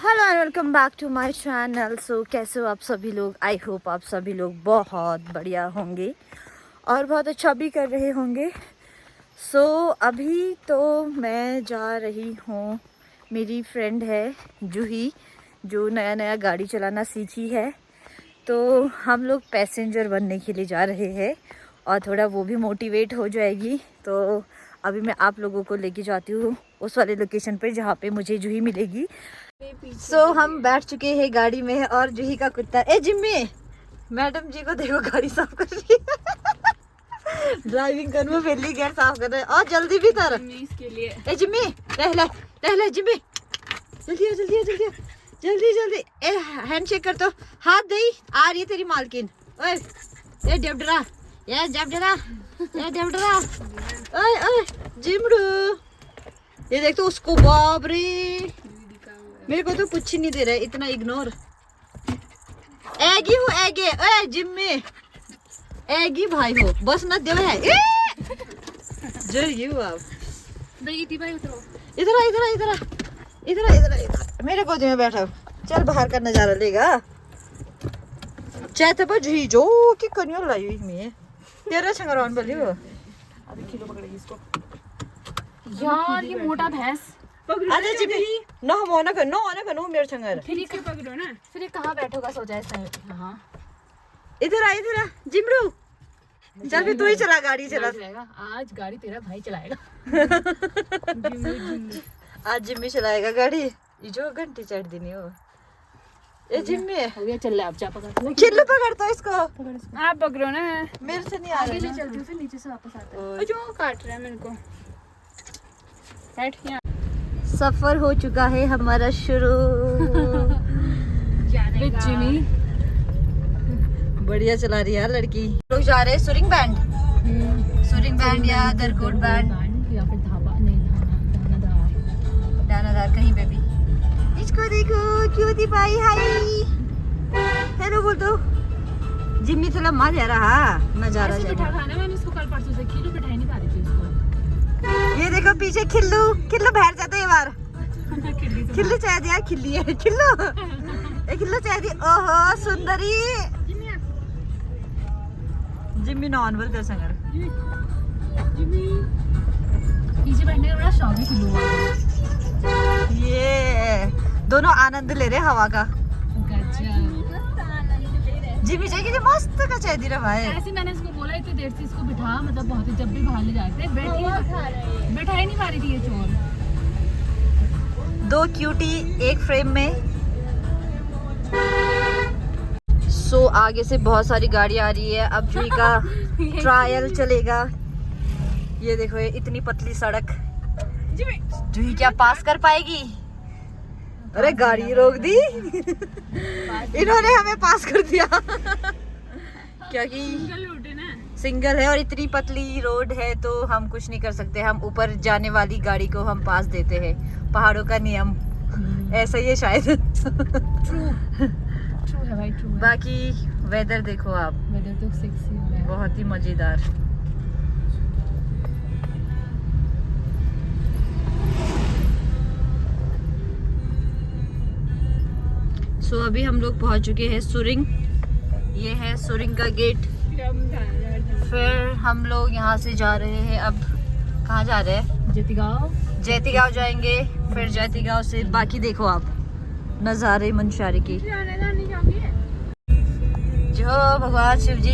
Hello and welcome back to my channel. So कैसे हो आप सभी लोग? आई होप आप सभी लोग बहुत बढ़िया होंगे और बहुत अच्छा भी कर रहे होंगे। सो अभी तो मैं जा रही हूँ, मेरी फ्रेंड है जूही जो नया नया गाड़ी चलाना सीखी है, तो हम लोग पैसेंजर बनने के लिए जा रहे हैं और थोड़ा वो भी मोटिवेट हो जाएगी। तो अभी मैं आप लोगों को लेके जाती हूँ उस वाले लोकेशन पे जहाँ पे मुझे जूही मिलेगी। सो हम बैठ चुके हैं गाड़ी में और जूही का कुत्ता ए जिम्मी, मैडम जी को देखो गाड़ी साफ कर रही है। ड्राइविंग कर वो पहली गेट साफ कर रहे हैं और जल्दी भी तर इसके लिए। ए जिम्मी टहला जिम्मी, जल्दी आ जल्दी आ जल्दी आ जल्दी जल्दी। ए हैंड शेक कर, तो हाथ दे, आ रही है तेरी मालकिन। ओए ए डेवडरा, ये डेवडरा, ये डेवडरा, ओए ओए जिमड़ू, ये देख तो उसको, बाप रे मेरे को तो कुछ ही नहीं दे रहा है, इतना इग्नोर। एगी हूँ एगे, ओए जिम्मी एगी भाई हो, बस न दे है। जो यू आप भाई उतरो, इधर इधर इधर इधर इधर इधर मेरे गोदी में बैठा। चल बाहर का नजारा लेगा। चाहे तो जी जो की कनियो लाई हुई मैं तेरा छंगरवान बोली हो। अभी किलो पकड़ेगी इसको यार, ये मोटा भैंस। अरे जी नो हम ओना कनो मेरे छंगर। फिर इसे पकड़ो ना, फिर ये कहाँ बैठोगा सोचा है। हाँ इधर आ जिमरू, चल भी तू ही चला, गाड़ी चला। आज गाड़ी तेरा भाई चलाएगा। आज जिम्मी चलाएगा गाड़ी, जो घंटी चढ़ देनी हो। ए जिम्मी हो गया, चल ले आप जा पकड़। चिल्लू पकड़ता इसको, आप पकड़ो ना, मेरे से नहीं आ आगे ले रहा। चलती हूँ, फिर नीचे से वापस आता है। जो काट रहा है मेरे को। बैठ यहाँ। सफर हो चुका है हमारा शुरू। जिमी बढ़िया चला रही है लड़की। लोग जा रहे हैं सुरिंग बैंड या दरकोट बैंड या फिर धाबा, नहीं दानादार। दानादार कहीं पे भी। इसको देखो क्यूटी पाई, हाय हेलो बोल दो। जिम्मी थोड़ा मार जा रहा नजारा ऐसे बिठा खाना, मैंने इसको कल परसों से किलो बिठाई नहीं पा रही थी इसको। ये देखो पीछे खिल्लू बैठ जाते हैं बार। खिल्लू चाह दिया, खिल्ली है खिल्लू चाह दी। ओहो सुंदरी जिम्मी नॉन बोल कर संगर। पीछे बैठने का बड़ा शौक है खिल्लू वाला। ये दोनों आनंद ले रहे हवा का। जिम्मी चाहिए मस्त का चाह दी रहा भाई। ऐसे मैंने इसको बोला इतनी देर से इसको बिठा, मतलब बहुत ही, जब भी बाहर ले जाते बैठा ही नहीं पा रही थी ये चोर। दो क्यूटी एक फ्रेम में। सो आगे से बहुत सारी गाड़ी आ रही है। अब जूही का ट्रायल चलेगा। ये देखो ये इतनी पतली सड़क, जूही क्या पास कर पाएगी? अरे गाड़ी रोक दी। इन्होंने हमें पास कर दिया क्योंकि सिंगल है और इतनी पतली रोड है, तो हम कुछ नहीं कर सकते। हम ऊपर जाने वाली गाड़ी को हम पास देते हैं, पहाड़ों का नियम ऐसा ही है शायद। ट्रू है भाई, ट्रू है। बाकी वेदर देखो आप, वेदर तो सेक्सी हो रहा है, बहुत ही मजेदार। सो अभी हम लोग पहुंच चुके हैं सुरिंग। ये है सुरिंग का गेट। फिर हम लोग यहाँ से जा रहे हैं, अब कहाँ जा रहे हैं? जैतीगांव जाएंगे। फिर जैतीगांव से बाकी देखो आप नज़ारे मनशारी की। जो भगवान शिव जी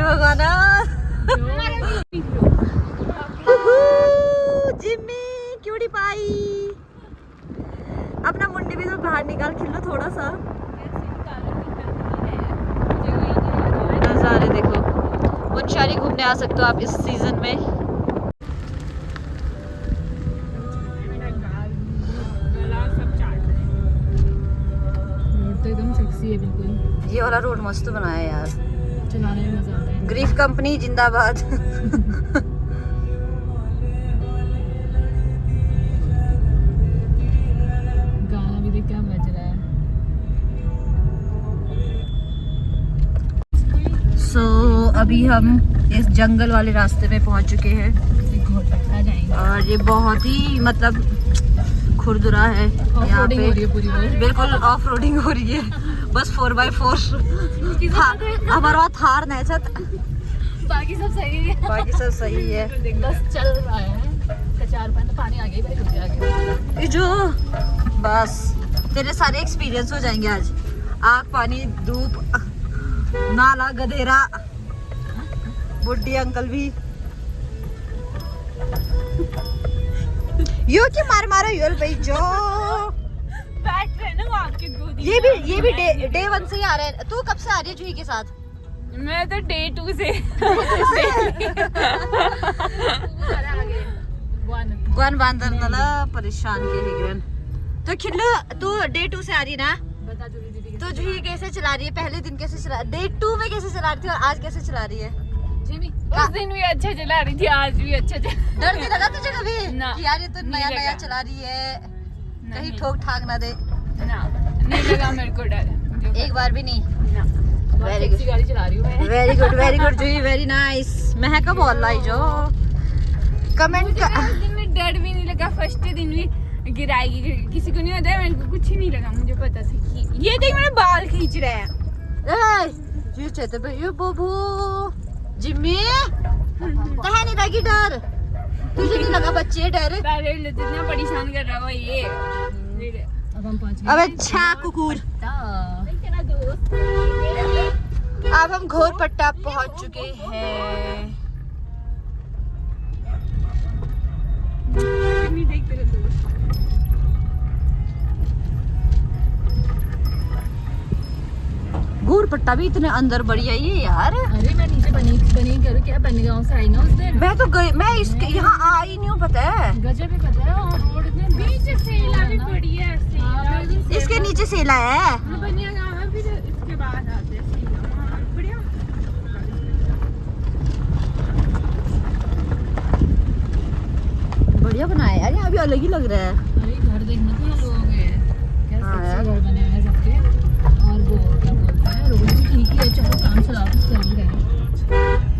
भगवान जिम्मी क्यूटी पाई। अपना मुंडी भी तो बाहर निकाल, खिल्लो थोड़ा सा। नज़ारे देखो, मुनस्यारी घूमने आ सकते हो आप इस सीजन में। रोड तो एकदम सेक्सी है बिल्कुल। ये वाला रोड मस्त बनाया है यार, चलाने में मजा आता है। ग्रीफ कंपनी जिंदाबाद। गाना भी देख क्या बज रहा है। सो अभी हम इस जंगल वाले रास्ते पे पहुंच चुके हैं। घोटपट्टा जाएंगे। और ये बहुत ही मतलब खुरदुरा है यहाँ पे, हो रही है पूरी बिल्कुल ऑफ रोडिंग हो रही है। बस 4x4 हमारा वहाँ थार नहीं छत, बाकी सब सही है। बाकी सब सही है। बस चल रहा है, कचार पानी आ गई भाई, कुछ आ गया। ये जो बस तेरे सारे एक्सपीरियंस हो जाएंगे आज। आग, पानी, धूप, नाला, गधेरा, बुड्ढी अंकल भी। यो की मार मारो योल भाई जो बैठ रहे ना वो आपकी गोदी। ये भी डे 1 से ही आ रहे हैं। तू कब से आ रही है जूही के साथ? मैं तो डे 2 से गुआन बांधर नला परेशान के हिगरन। तो खिल्लू तू डे 2 से आ रही है ना? बता दो दीदी। तो जूही कैसे चला रही है? पहले दिन कैसे चला, डे 2 में कैसे चला रही थी और आज कैसे चला रही है? जिमी उस दिन भी अच्छा चला रही थी, आज भी अच्छा चला। डर नहीं लगा तुझे कभी ना, कि यार ये तो नहीं नया लगा। चला रही है, कहीं नहीं। ठोक ठाक ना दे? ना, नहीं लगा मेरे को डर। एक बार भी नहीं। ना, Very अच्छी गाड़ी चला रही हूँ मैं। वेरी गुड जूही, वेरी नाइस। महक बोल रही जो कमेंट मुझे का। तो उस दिन में डर भी नहीं लगा, फर्स्ट दिन भी गिराएगी, किसी को नहीं होता है, मेरे को कुछ ही नहीं लगा। मुझे पता था कि ये देख मेरे बाल खींच रहे हैं। ये चाहते पे ये बबू जिम्मी कहाँ नहीं लगी डर? तुझे नहीं लगा बच्चे डर? पहले इतना परेशान कर रहा है ये। अब हम पहुंच गए। अब अच्छा कुकुर, अब हम घोर पट्टा पहुंच चुके हैं। घोर पट्टा भी इतने अंदर बढ़िया ही है यार। अरे मैं नीचे बनी करूँ क्या, बनगांव से आई ना उस दिन। मैं तो गई, मैं इसके यहाँ आई नहीं हूँ पता है। गजब भी पता है, और रोड इतने बीच सेला भी पड़ी है। इसके नीचे सेला है। बनिया गाँव है, फिर इसके बाद आते हैं सेला। बढ़िया बढ़िया बनाया यार, यहाँ भी अलग ही लग रहा है। अरे घर देखना तो ये लोग है, हाँ कैसे यार। घर बने हुए हैं सबके। और वो क्या बोलते हैं, रोड भी ठीक ही है, चलो काम चला तो चल ही रहे हैं।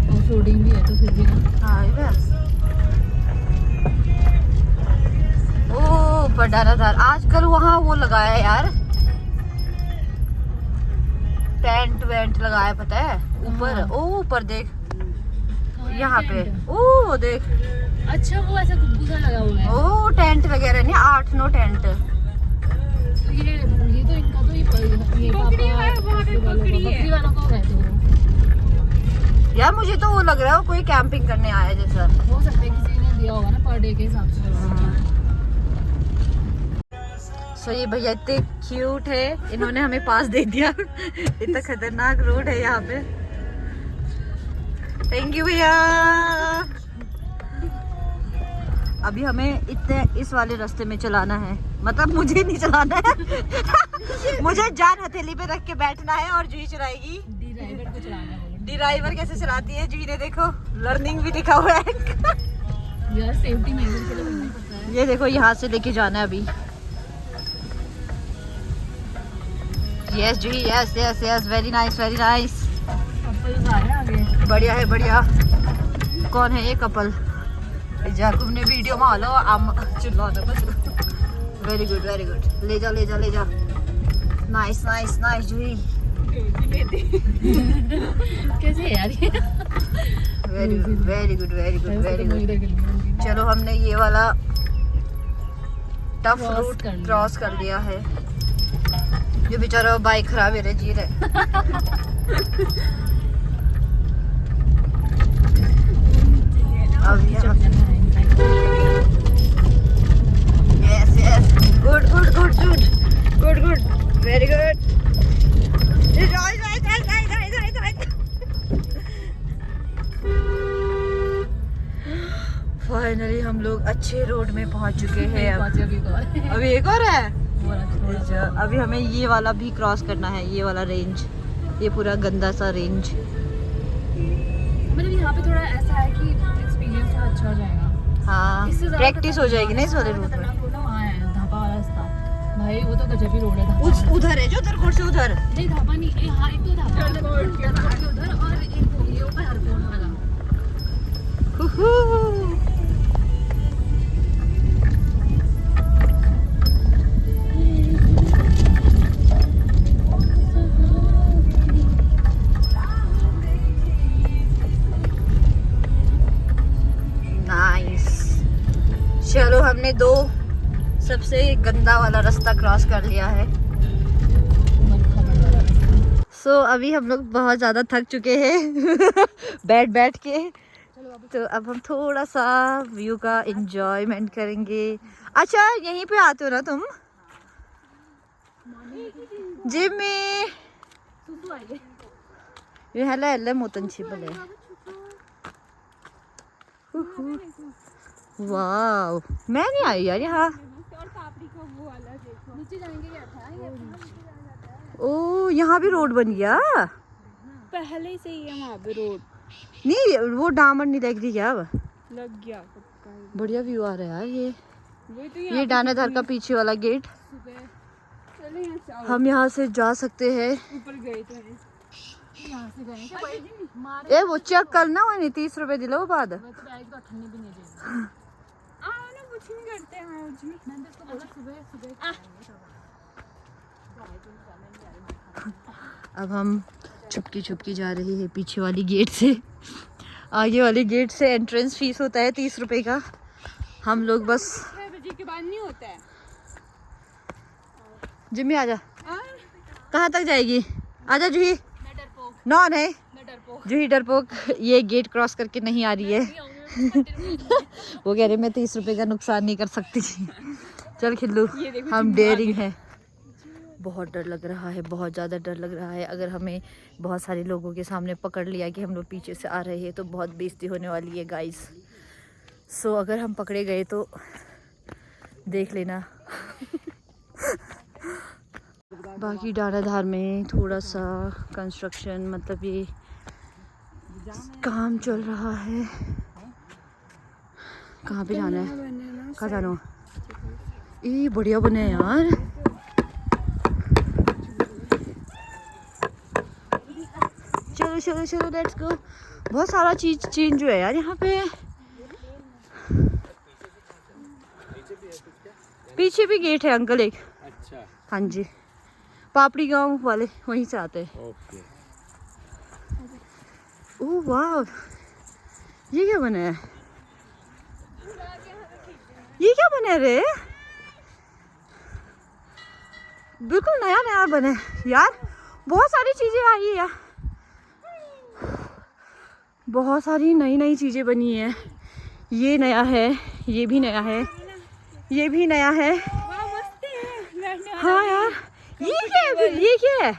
ऑफ रोडिंग भी है तो फिर भी ना। हाँ ये बस। ओ पडाराधार आजकल वहाँ वो लगाया यार, टेंट वेंट लगाया पता है ऊपर। हाँ। ओ ऊपर देख, कहाँ है यहाँ पे टेंट? ओ देख, अच्छा वो ऐसा गुब्बू सा लगा हुआ है। ओ टेंट वगैरह नहीं, 8-9 टेंट। तो ये तो इनका तो ये बकरी वालों का है। तो यार मुझे तो वो लग रहा है वो कोई कैंपिंग करने आया है जैसा। हो सकता है किसी ने दिया होगा ना पर डे के हिसाब से। सो ये भैया इतने क्यूट है, इन्होंने हमें पास दे दिया। इतना खतरनाक रोड है यहाँ पे। थैंक यू भैया। अभी हमें इतने इस वाले रास्ते में चलाना है, मतलब मुझे नहीं चलाना है। मुझे जान हथेली पे रख के बैठना है और जूही चलाएगी। ड्राइवर को चलाना है। ड्राइवर कैसे चलाती है जूही ने देखो, लर्निंग भी लिखा हुआ है। यार सेफ्टी मेजर के लिए करना पड़ता है। ये देखो यहाँ से लेके जाना है अभी। Yes Juhi, yes yes yes, very nice very nice. Couples आ रहे हैं आगे। बढ़िया है बढ़िया। कौन है ये कपल? जाकुब ने वीडियो में हालो आम चिल्लाना बस। वेरी गुड वेरी गुड, ले जा ले जा ले जा। नाइस नाइस नाइस जूही, कैसे है यार ये? Very good very good very good very good. Good. चलो हमने ये वाला टफ Cross रूट कर लिया। क्रॉस कर लिया है। जो बेचारा बाइक खराब है जी रहे। अब yes yes, good good good good good good very good. Finally हम लोग अच्छे रोड में पहुंच चुके हैं। अभी एक और है। अभी हमें ये वाला भी क्रॉस करना है, ये वाला रेंज, ये पूरा गंदा सा रेंज। मतलब यहाँ पे थोड़ा ऐसा है कि एक्सपीरियंस थोड़ा अच्छा हो जाएगा। हाँ इससे ज़्यादा प्रैक्टिस हो जाएगी ना इस वाले रूट में। खतरनाक रोड ना वहाँ है, धापा वाला रास्ता। भाई वो तो गजब ही रोड है। धापा उधर है जो उधर से उधर। नहीं धापा नहीं, हाँ एक तो धापा वाला उधर, और एक वो ये ऊपर हरकोट वाला। हमने दो सबसे गंदा वाला रास्ता क्रॉस कर लिया है। सो अभी हम लोग बहुत ज़्यादा थक चुके हैं बैठ बैठ के, तो अब हम थोड़ा सा व्यू का एंजॉयमेंट करेंगे। अच्छा यहीं पे आते हो ना तुम जिम में? ये हेला हेला मोतन छिपले। वाह मैं नहीं आई यार यहाँ। ओ यहाँ भी रोड बन गया पहले से ही है वहाँ पे रोड। नहीं वो डामर नहीं लग रही क्या अब? लग गया। बढ़िया व्यू आ रहा है यार। तो ये डानाधार का पीछे वाला गेट। चलो यहाँ से आओ। हम यहाँ से जा सकते हैं। ऊपर गए तो हैं। यहाँ से गए ए वो चेक करना वो नहीं 30 रुपए दिलो वो बाद। आओ ना कुछ नहीं करते हैं मैंने तो बोला सुबह। अब हम छुपकी छुपकी जा रही है पीछे वाली गेट से। आगे वाली गेट से एंट्रेंस फीस होता है 30 रुपए का। हम लोग बस 6 बजे के बाद नहीं होता है। जिम्मी आजा। कहाँ तक जाएगी? आजा जूही। नॉन है जूही डरपोक। ये गेट क्रॉस करके नहीं आ रही है वो कह रहे मैं 30 रुपए का नुकसान नहीं कर सकती। चल खिल्लू हम डेयरिंग है। बहुत डर लग रहा है, बहुत ज़्यादा डर लग रहा है। अगर हमें बहुत सारे लोगों के सामने पकड़ लिया कि हम लोग पीछे से आ रहे हैं तो बहुत बेइज्जती होने वाली है गाइस। सो अगर हम पकड़े गए तो देख लेना। बाकी डानाधार में थोड़ा सा कंस्ट्रक्शन मतलब ये काम चल रहा है। कहाँ पे जाना है? कहाँ जाना? ये बढ़िया बने हैं यार। चलो चलो चलो लेट्स गो। बहुत सारा चीज चेंज हुआ है यार यहाँ पे। पीछे भी गेट है अंकल एक। अच्छा हाँ जी पापड़ी गांव वाले वहीं से आते हैं। ओके। ओह वाह ये क्या बना है? ये क्या बना है रे? बिल्कुल नया नया बना है यार। बहुत सारी चीजें आई है यार। बहुत सारी नई नई चीजें बनी है। ये नया है, ये भी नया है, ये भी नया है। हाँ यार ये क्या है फिर? ये क्या है?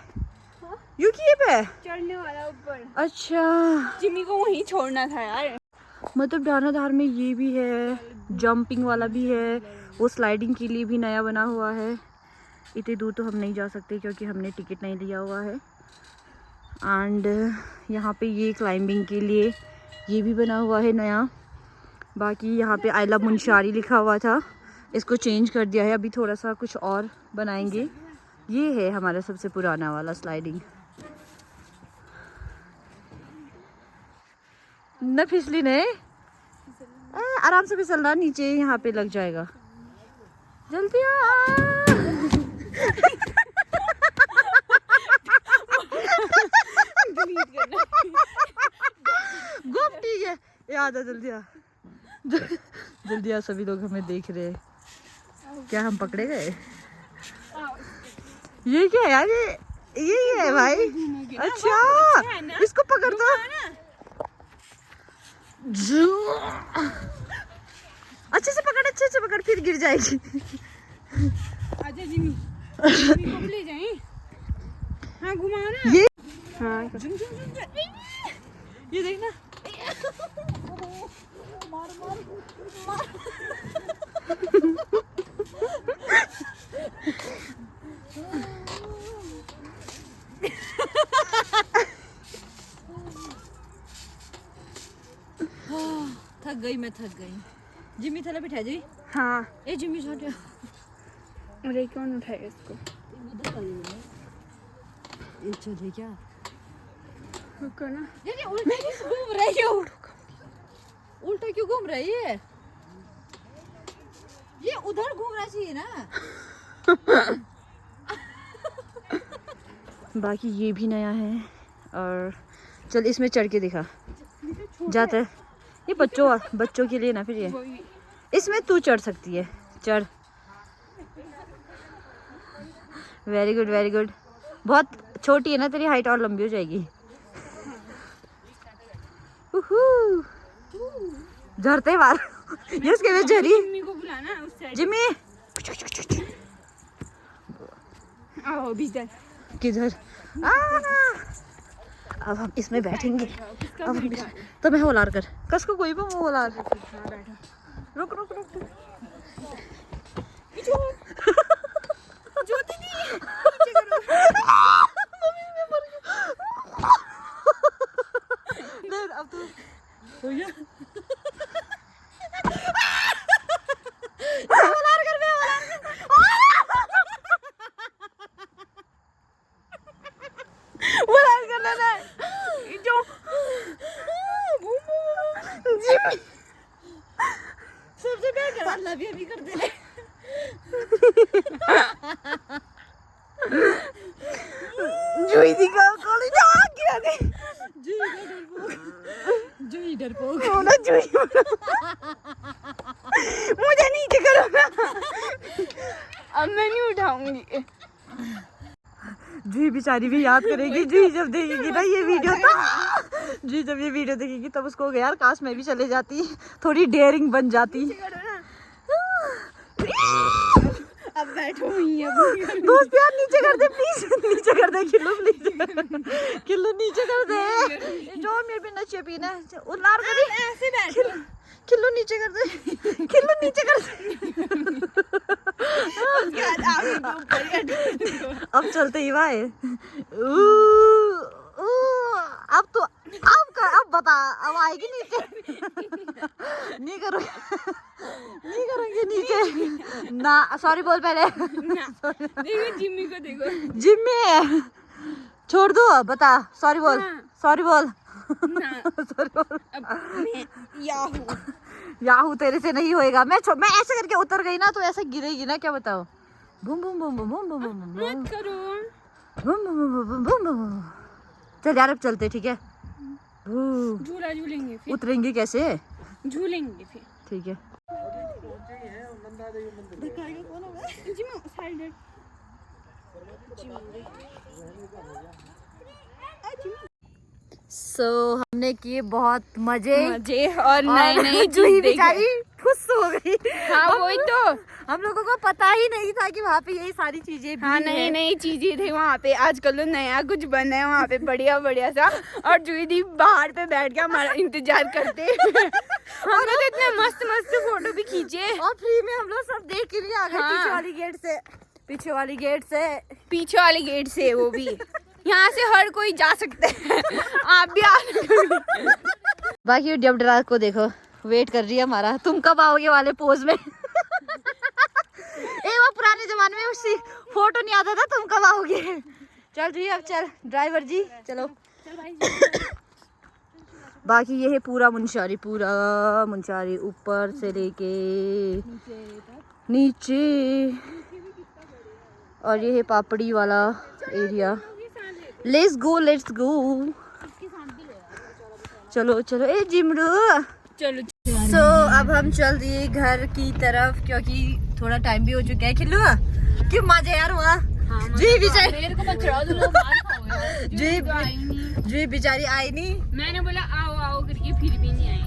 यू किए पे चढ़ने वाला ऊपर। अच्छा जिमी को वहीं छोड़ना था यार। मतलब डानाधार में ये भी है, जंपिंग वाला भी है, वो स्लाइडिंग के लिए भी नया बना हुआ है। इतनी दूर तो हम नहीं जा सकते क्योंकि हमने टिकट नहीं लिया हुआ है। एंड यहाँ पे ये क्लाइंबिंग के लिए ये भी बना हुआ है नया। बाकी यहाँ पे आई लव मुंशियारी लिखा हुआ था, इसको चेंज कर दिया है। अभी थोड़ा सा कुछ और बनाएंगे। ये है हमारा सबसे पुराना वाला स्लाइडिंग। न फिसली नहीं, आराम से फिसलना, नीचे यहाँ पे लग जाएगा। जल्दी आ। गुप ठीक है याद आ। जल्दी आ जल्दी आ। सभी लोग हमें देख रहे हैं। क्या हम पकड़े गए? ये क्या है यार? ये है भाई। अच्छा इसको पकड़ दो। अच्छे से पकड़, अच्छे से पकड़, फिर गिर जाएगी। आजा जिमी को ले जाएं। हाँ घुमाओ ना। ये हाँ ये देखना। मार मार मार। थक गई मैं, थक गई। जिम्मी थला बिठा जी। हाँ ए जिम्मी छोड़। अरे कौन उठाएगा इसको? ये चले क्या? रुको ना। ये उल्टा क्यों घूम रही है? उल्टा क्यों घूम रही है? ये उधर घूमना चाहिए ना। बाकी ये भी नया है। और चल इसमें चढ़ के दिखा। जाते हैं। ये बच्चों के लिए ना फिर ये इसमें तू चढ़ सकती है, चढ़। Very good very good. बहुत छोटी है ना तेरी हाइट, और लंबी हो जाएगी। झरते बार ये उसके में झरी। जिम्मी को बुलाना उस साइड। जिम्मी आओ भीतर। किधर? अब हम इसमें बैठेंगे। अब हम तो मैं होलार कर कस को कोई भी होलार। रुक रुक रुक जो दीदी अब तो हो गया। होलार कर बे, बुला करना ना जो सबसे पहले अल्लाह भी अभी कर दे। जुई दिखा कोली ना क्या दे। जुई डरपोक होना। जुई मुझे नीचे करो ना। अब मैं नहीं उठाऊंगी। जुई बेचारी भी याद करेगी। जुई जब देखेगी ना ये वीडियो तो जुई जब ये वीडियो देखेगी तब उसको यार काश मैं भी चले जाती, थोड़ी डेयरिंग बन जाती। अब बैठो ही दोस्त यार नीचे कर दे प्लीज, नीचे कर दे किल्लू प्लीज, किल्लू नीचे कर दे। जो मेरे भी नशे पीना उलार कर दे। ऐसे बैठो। किल्लू नीचे कर दे, किल्लू नीचे कर दे। अब चलते ही वाए। अब तो अब बता, अब आएगी नीचे। नहीं करूँगी, नहीं करूँगी नीचे ना। सॉरी बोल पहले। देखो जिम्मी को देखो। जिम्मी छोड़ दो, बता सॉरी बोल। सॉरी बोल। सॉरी बोल। अब मैं याहू याहू तेरे से नहीं होएगा। मैं ऐसे करके उतर गई ना तो ऐसे गिरेगी ना, क्या बताओ। Boom boom boom boom boom boom boom मत करो। Boom boom boom boom boom. चल यार अब चलते, ठीक है। झूला झूलेंगे फिर। उतरेंगे कैसे? झूलेंगे फिर। ठीक है। जिम्मी साइड है। सो हमने किए बहुत मजे और नई नई जुई चीज बेचारी खुश हो गई। हाँ वही तो। हम लोगों को पता ही नहीं था कि वहाँ पे यही सारी चीजें भी हाँ हैं। नई नई चीजें थे वहाँ पे। आजकल तो नया कुछ बना है वहाँ पे बढ़िया बढ़िया सा। और जुई दी बाहर पे बैठ के हमारा इंतजार करते। हमने तो इतने मस्त मस्त फोटो भी खींचे। और फ्री में हम लोग सब देख के लिए आ गए। हाँ। पीछे वाली गेट से, पीछे वाली गेट से, पीछे वाले गेट से, वो भी यहाँ से हर कोई जा सकता है। आप भी आ सकते। बाकी जब ड्राइवर को देखो वेट कर रही है हमारा, तुम कब आओगे वाले पोज में। वो पुराने जमाने में उसी फोटो नहीं आता था, तुम कब आओगे। चल जी अब चल ड्राइवर जी चलो। बाकी ये है पूरा मुंशारी ऊपर से लेके नीचे। और ये है पापड़ी वाला एरिया। Let's go. चलो चलो ए जिमरू चलो। सो अब हम चल दिए घर की तरफ क्योंकि थोड़ा टाइम भी हो चुका है। खिल्लू क्यों मजे यार हुआ। जी बेचारी जी बेचारी आई नहीं। मैंने बोला आओ आओ करके फिर भी नहीं आई।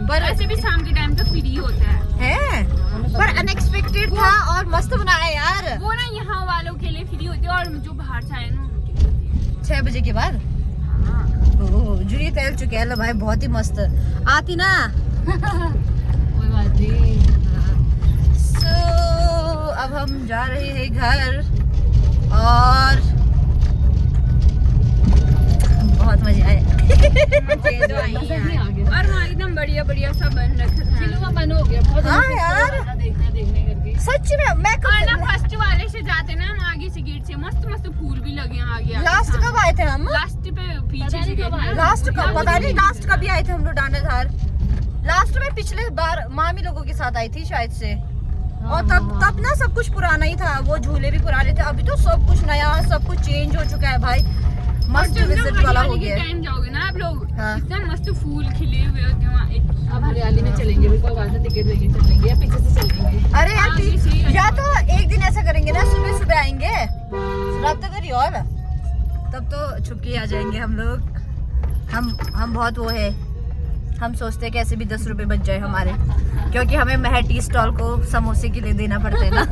पर ऐसे भी शाम के टाइम तो फ्री होता है पर अनएक्सपेक्टेड था और मस्त बनाया यार। वो ना यहाँ वालों के लिए फ्री होती है और जो बाहर से आए ना उनके लिए 6 बजे के बाद। जुड़ी तैल चुके हैं भाई, बहुत ही मस्त आती ना। कोई बात नहीं। सो अब हम जा रहे हैं घर और बहुत मजे आए। तो और वहाँ एकदम बढ़िया बढ़िया सा बन रखा है। बन हो गया बहुत। हाँ यार देखने करके सच में मैं ना फर्स्ट वाले से जाते ना, हम आगे से गेट से मस्त मस्त फूल भी लगे हैं आगे। लास्ट कब आए थे हम? लास्ट पे पीछे से लास्ट कब पता नहीं। लास्ट कभी आए थे हम लोग डांडाधार? लास्ट में पिछले बार मामी लोगों के साथ आई थी शायद से। और तब ना सब कुछ पुराना ही था, वो झूले भी पुराने थे। अभी तो सब कुछ नया, सब कुछ चेंज हो चुका है भाई। मस्ट विजिट वाला हो गया है। टाइम जाओगे ना आप लोग, हाँ। इतना मस्त फूल खिले हुए होते हैं वहाँ। अब हरियाली में चलेंगे, बिल्कुल वहाँ से टिकट लेके चलेंगे या पीछे से चलेंगे। अरे यार हाँ, ये सही है। या तो एक दिन ऐसा करेंगे ना, सुबह सुबह आएंगे रात करी और तब तो छुपके आ जाएंगे हम लोग। हम बहुत वो है, हम सोचते हैं कैसे भी 10 रुपए बच जाए हमारे, क्योंकि हमें महर टी स्टॉल को समोसे के लिए देना पड़ता है ना।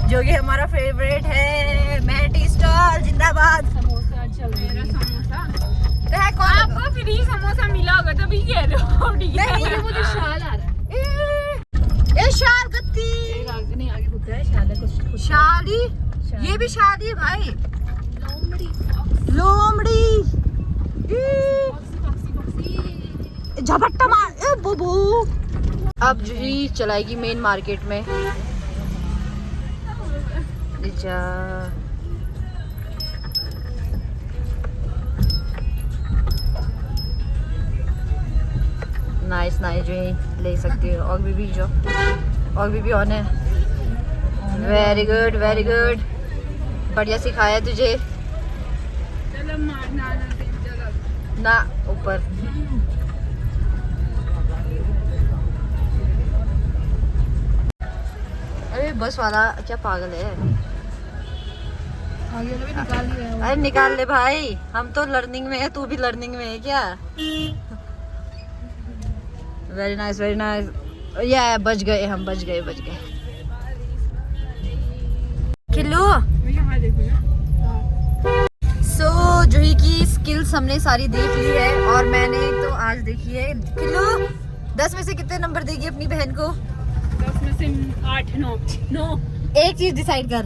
जो कि हमारा फेवरेट है, महर टी स्टॉल जिंदाबाद। समोसा चल मेरा रही है। समोसा, तो है कौन आपको फ्री समोसा मिला होगा तभी कह रहे हो। ठीक है। नहीं, मुझे शाल आ रहा है। ये शाल गत्ती एक आगे नहीं, आगे खुद है शाल है कुछ शाली, ये भी शाली है भाई। लोमड़ी झपट्टा मार ए बुबू। अब जूही चलाएगी मेन मार्केट में। जा नाइस नाइस जूही ले सकती हो। और भी जो और भी ऑन है। वेरी गुड वेरी गुड, बढ़िया सिखाया तुझे चलो मारना चलो। ना ऊपर। अरे बस वाला क्या पागल है। आगे वाला भी निकाल लिया है वो। अरे निकाल ले भाई, हम तो लर्निंग में है, तू भी लर्निंग में है क्या। Very nice very nice. या बच गए हम, बच गए बच गए। खिल्लू यहाँ देखो ना। सो जूही की स्किल्स हमने सारी देख ली है और मैंने तो आज देखी है। खिल्लू 10 में से कितने नंबर देगी अपनी बहन को? 10 में से 8 9 एक चीज डिसाइड कर,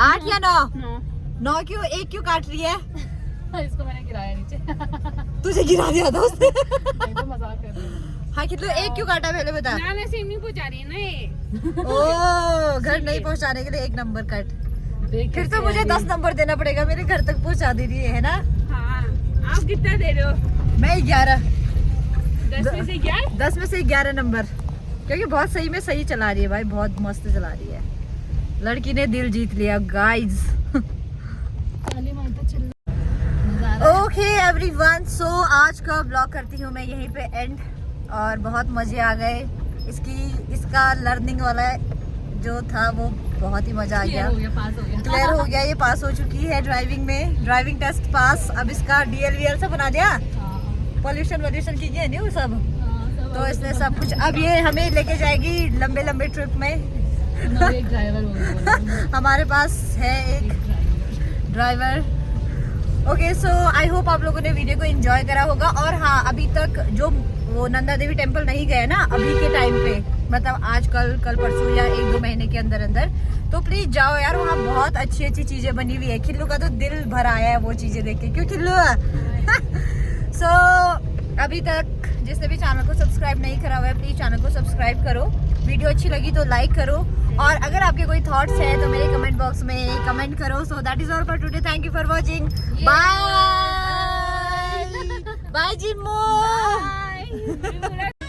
8 या 9? 9। 9 क्यों, एक क्यों काट रही है? इसको मैंने गिराया नीचे। तुझे गिरा दिया था उसने। नहीं तो मजाक कर रही हूँ। हाँ कितने, एक क्यों काटा पहले बता। ना वैसे नहीं पहुँचा रही है ना ये। ओ घर नहीं पहुंचाने के लिए 1 नंबर कट। देख फिर कैसे तो मुझे आ रही 10 नंबर देना पड़ेगा, मेरे घर तक पहुंचा दे रही है ना। हाँ, आप कितना दे रहे हो? मैं 11। 10 में से 11? 10 में से 11 नंबर, क्योंकि बहुत सही में सही चला रही है भाई, बहुत मस्त चला रही है। लड़की ने दिल जीत लिया गाइज। काली माता चल मजा आ रहा है। ओके एवरीवन, सो आज का ब्लॉग करती हूँ मैं यहीं पे एंड। और बहुत मजे आ गए। इसका लर्निंग वाला जो था वो बहुत ही मजा आ गया। हो गया, पास हो गया। क्लियर हो गया, ये पास हो चुकी है ड्राइविंग में, ड्राइविंग टेस्ट पास। अब इसका DL से बना दिया, हाँ, पॉल्यूशन वॉल्यूशन की है नहीं वो सब। हाँ, सब तो इसने सब कुछ, अब ये हमें लेके जाएगी लंबे लंबे ट्रिप में। एक ड्राइवर हो गया। हमारे पास है एक driver. Okay so I hope आप लोगों ने वीडियो को एंजॉय करा होगा। और हाँ, अभी तक जो वो नंदा देवी टेम्पल नहीं गए ना अभी के टाइम पे, मतलब आज कल परसों या 1-2 महीने के अंदर अंदर, तो प्लीज जाओ यार, वहाँ बहुत अच्छी अच्छी चीजें बनी हुई है। खिल्लू का तो दिल भर आया है वो चीजें देख के। क्यों खिल्लू? सो अभी तक जिसने भी चैनल को सब्सक्राइब नहीं करा हुआ है प्लीज चैनल को सब्सक्राइब करो। वीडियो अच्छी लगी तो लाइक करो, और अगर आपके कोई थॉट्स है तो मेरे कमेंट बॉक्स में कमेंट करो। So that is all for today, thank you for watching, bye bye जिम्मू। Bye.